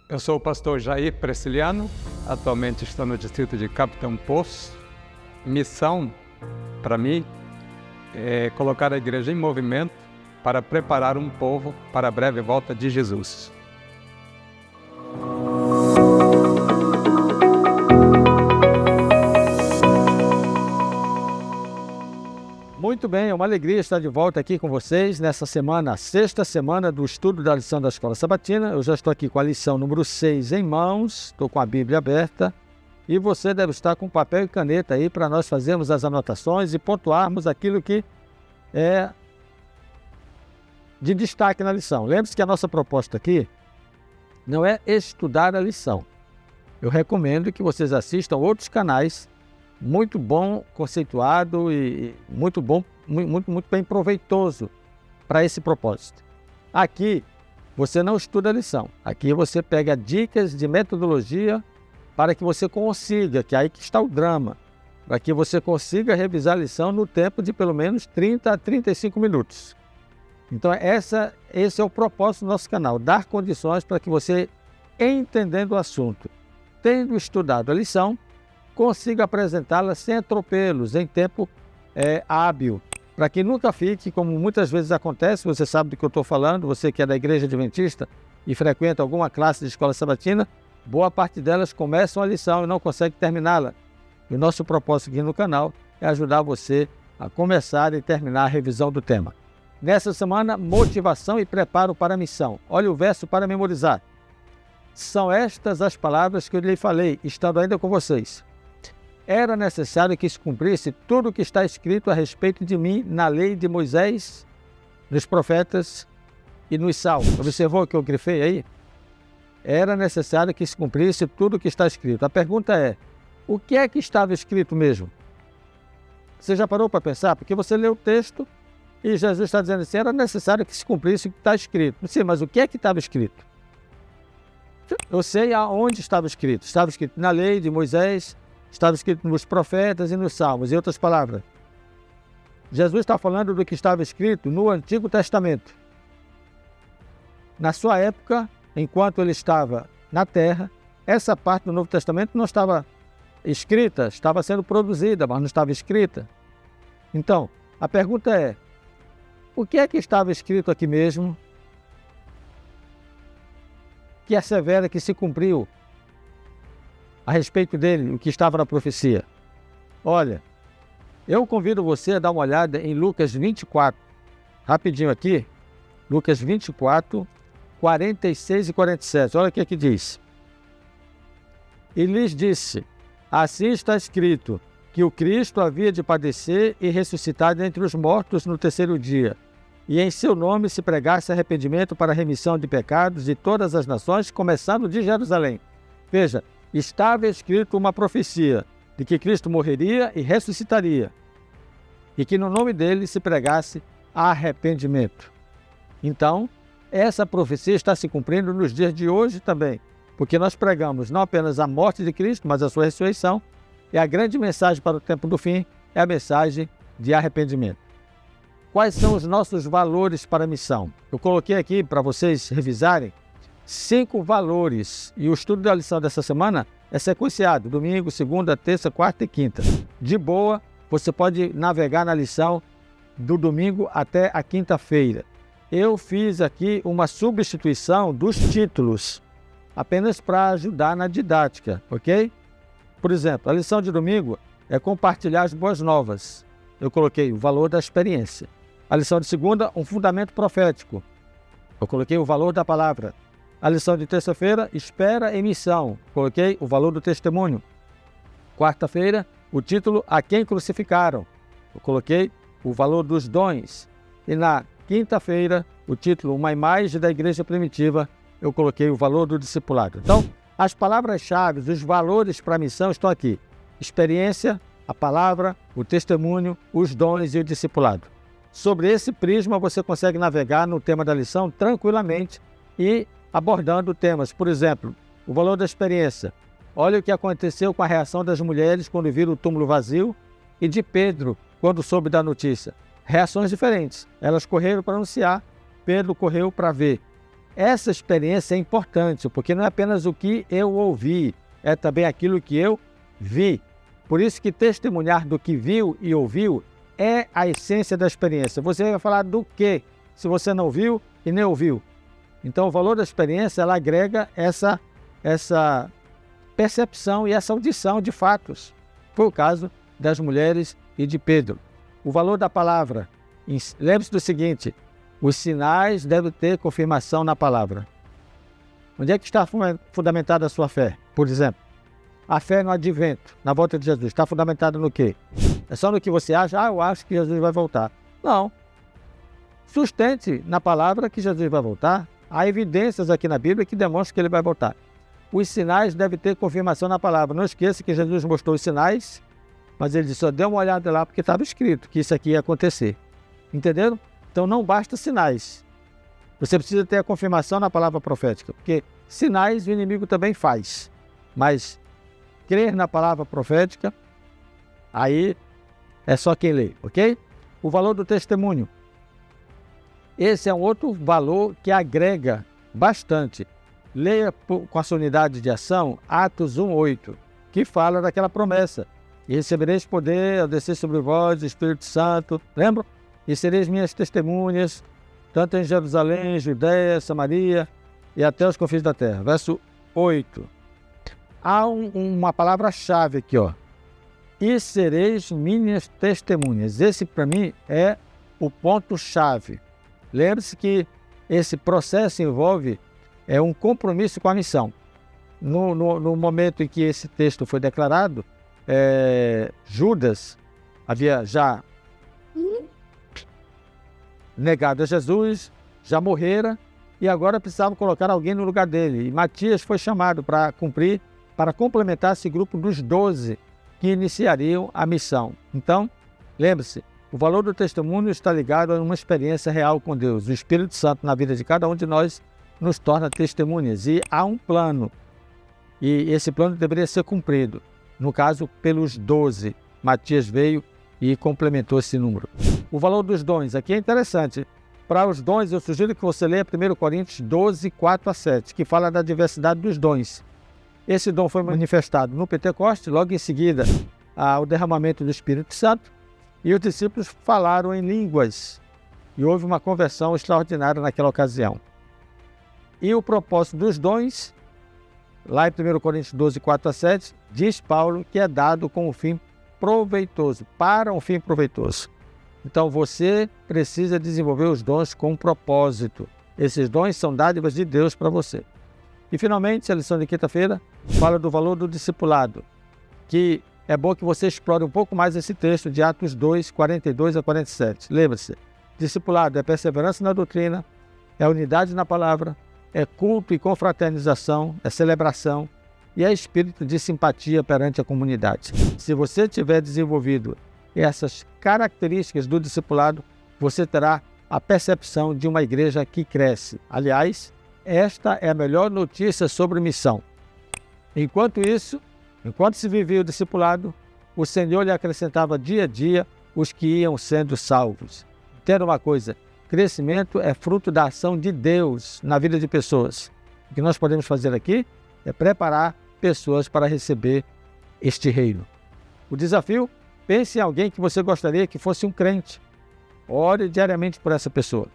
Eu sou o pastor Jair Presciliano, atualmente estou no distrito de Capitão Poço. Missão, para mim, é colocar a igreja em movimento para preparar um povo para a breve volta de Jesus. Muito bem, é uma alegria estar de volta aqui com vocês nessa semana, a sexta semana do estudo da lição da Escola Sabatina. Eu já estou aqui com a lição número 6 em mãos, estou com a Bíblia aberta e você deve estar com papel e caneta aí para nós fazermos as anotações e pontuarmos aquilo que é de destaque na lição. Lembre-se que a nossa proposta aqui não é estudar a lição. Eu recomendo que vocês assistam outros canais muito bom conceituado e muito bem proveitoso para esse propósito. Aqui você não estuda a lição, aqui você pega dicas de metodologia para que você consiga, que é aí que está o drama, para que você consiga revisar a lição no tempo de pelo menos 30 a 35 minutos. Então esse é o propósito do nosso canal, dar condições para que você, entendendo o assunto, tendo estudado a lição, consiga apresentá-la sem atropelos, em tempo hábil, para que nunca fique, como muitas vezes acontece, você sabe do que eu estou falando, você que é da Igreja Adventista e frequenta alguma classe de escola sabatina, boa parte delas começam a lição e não conseguem terminá-la. E o nosso propósito aqui no canal é ajudar você a começar e terminar a revisão do tema. Nessa semana, motivação e preparo para a missão. Olha o verso para memorizar. São estas as palavras que eu lhe falei, estando ainda com vocês. Era necessário que se cumprisse tudo o que está escrito a respeito de mim na lei de Moisés, nos profetas e nos salmos. Observou o que eu grifei aí? Era necessário que se cumprisse tudo o que está escrito. A pergunta é, o que é que estava escrito mesmo? Você já parou para pensar? Porque você leu o texto e Jesus está dizendo assim, era necessário que se cumprisse o que está escrito. Sim, mas o que é que estava escrito? Eu sei aonde estava escrito. Estava escrito na lei de Moisés, estava escrito nos profetas e nos salmos. Em outras palavras, Jesus está falando do que estava escrito no Antigo Testamento. Na sua época, enquanto ele estava na terra, essa parte do Novo Testamento não estava escrita, estava sendo produzida, mas não estava escrita. Então, a pergunta é, o que é que estava escrito aqui mesmo que assevera que se cumpriu a respeito dele, o que estava na profecia? Olha, eu convido você a dar uma olhada em Lucas 24, rapidinho aqui, Lucas 24, 46 e 47, olha o que aqui diz. E lhes disse, assim está escrito, que o Cristo havia de padecer e ressuscitar dentre os mortos no terceiro dia, e em seu nome se pregasse arrependimento para a remissão de pecados de todas as nações, começando de Jerusalém. Veja, estava escrito uma profecia de que Cristo morreria e ressuscitaria, e que no nome dele se pregasse arrependimento. Então, essa profecia está se cumprindo nos dias de hoje também, porque nós pregamos não apenas a morte de Cristo, mas a sua ressurreição, e a grande mensagem para o tempo do fim é a mensagem de arrependimento. Quais são os nossos valores para a missão? Eu coloquei aqui para vocês revisarem 5 valores, e o estudo da lição dessa semana é sequenciado, domingo, segunda, terça, quarta e quinta. De boa, você pode navegar na lição do domingo até a quinta-feira. Eu fiz aqui uma substituição dos títulos, apenas para ajudar na didática, ok? Por exemplo, a lição de domingo é compartilhar as boas novas. Eu coloquei o valor da experiência. A lição de segunda, um fundamento profético. Eu coloquei o valor da palavra. A lição de terça-feira, espera e missão. Coloquei o valor do testemunho. Quarta-feira, o título, a quem crucificaram. Eu coloquei o valor dos dons. E na quinta-feira, o título, uma imagem da igreja primitiva. Eu coloquei o valor do discipulado. Então, as palavras-chave, os valores para a missão estão aqui. Experiência, a palavra, o testemunho, os dons e o discipulado. Sobre esse prisma, você consegue navegar no tema da lição tranquilamente e abordando temas. Por exemplo, o valor da experiência. Olha o que aconteceu com a reação das mulheres quando viram o túmulo vazio e de Pedro quando soube da notícia. Reações diferentes. Elas correram para anunciar, Pedro correu para ver. essa experiência é importante, porque não é apenas o que eu ouvi, é também aquilo que eu vi. Por isso que testemunhar do que viu e ouviu é a essência da experiência. Você vai falar do quê, se você não viu e nem ouviu? Então, o valor da experiência, ela agrega essa percepção e essa audição de fatos. Foi o caso das mulheres e de Pedro. O valor da palavra. Lembre-se do seguinte, os sinais devem ter confirmação na palavra. Onde é que está fundamentada a sua fé? Por exemplo, a fé no advento, na volta de Jesus, está fundamentada no quê? É só no que você acha? Eu acho que Jesus vai voltar. Não. Sustente na palavra que Jesus vai voltar. Há evidências aqui na Bíblia que demonstram que ele vai voltar. Os sinais devem ter confirmação na palavra. Não esqueça que Jesus mostrou os sinais, mas ele disse, só dê uma olhada lá porque estava escrito que isso aqui ia acontecer. Entenderam? Então não basta sinais. Você precisa ter a confirmação na palavra profética, porque sinais o inimigo também faz. Mas crer na palavra profética, aí é só quem lê, ok? O valor do testemunho. Esse é um outro valor que agrega bastante. Leia com a sua unidade de ação Atos 1:8, que fala daquela promessa. E recebereis poder ao descer sobre vós o Espírito Santo. Lembram? E sereis minhas testemunhas, tanto em Jerusalém, Judéia, Samaria e até os confins da terra. Verso 8. Há uma palavra-chave aqui, ó. E sereis minhas testemunhas. Esse, para mim, é o ponto-chave. Lembre-se que esse processo envolve um compromisso com a missão. No momento em que esse texto foi declarado, Judas havia já negado a Jesus, já morrera, e agora precisava colocar alguém no lugar dele. E Matias foi chamado para cumprir, para complementar esse grupo dos 12 que iniciariam a missão. Então, lembre-se, o valor do testemunho está ligado a uma experiência real com Deus. O Espírito Santo na vida de cada um de nós nos torna testemunhas. E há um plano. E esse plano deveria ser cumprido. No caso, pelos 12. Matias veio e complementou esse número. O valor dos dons. Aqui é interessante. Para os dons, eu sugiro que você leia 1 Coríntios 12, 4-7, que fala da diversidade dos dons. Esse dom foi manifestado no Pentecoste, logo em seguida ao derramamento do Espírito Santo. E os discípulos falaram em línguas. E houve uma conversão extraordinária naquela ocasião. E o propósito dos dons, lá em 1 Coríntios 12, 4-7, diz Paulo que é dado com um fim proveitoso, para um fim proveitoso. Então você precisa desenvolver os dons com um propósito. Esses dons são dádivas de Deus para você. E finalmente, a lição de quinta-feira fala do valor do discipulado, que é bom que você explore um pouco mais esse texto de Atos 2, 42-47. Lembre-se, discipulado é perseverança na doutrina, é unidade na palavra, é culto e confraternização, é celebração e é espírito de simpatia perante a comunidade. Se você tiver desenvolvido essas características do discipulado, você terá a percepção de uma igreja que cresce. Aliás, esta é a melhor notícia sobre missão. Enquanto se vivia o discipulado, o Senhor lhe acrescentava dia a dia os que iam sendo salvos. Entenda uma coisa, crescimento é fruto da ação de Deus na vida de pessoas. O que nós podemos fazer aqui é preparar pessoas para receber este reino. O desafio, pense em alguém que você gostaria que fosse um crente. Ore diariamente por essa pessoa.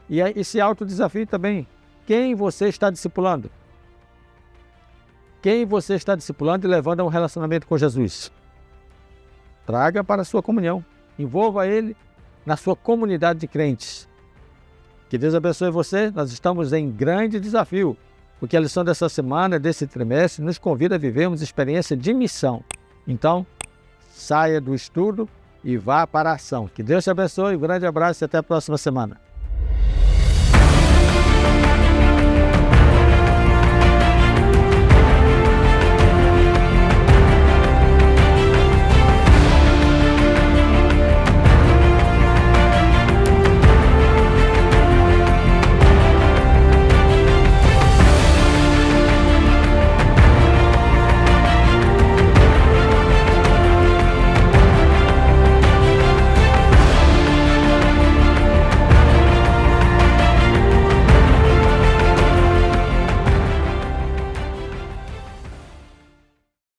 E esse autodesafio também, quem você está discipulando? Quem você está discipulando e levando a um relacionamento com Jesus? Traga para a sua comunhão. Envolva ele na sua comunidade de crentes. Que Deus abençoe você. Nós estamos em grande desafio, porque a lição dessa semana, desse trimestre, nos convida a vivermos experiência de missão. Então, saia do estudo e vá para a ação. Que Deus te abençoe. Um grande abraço e até a próxima semana.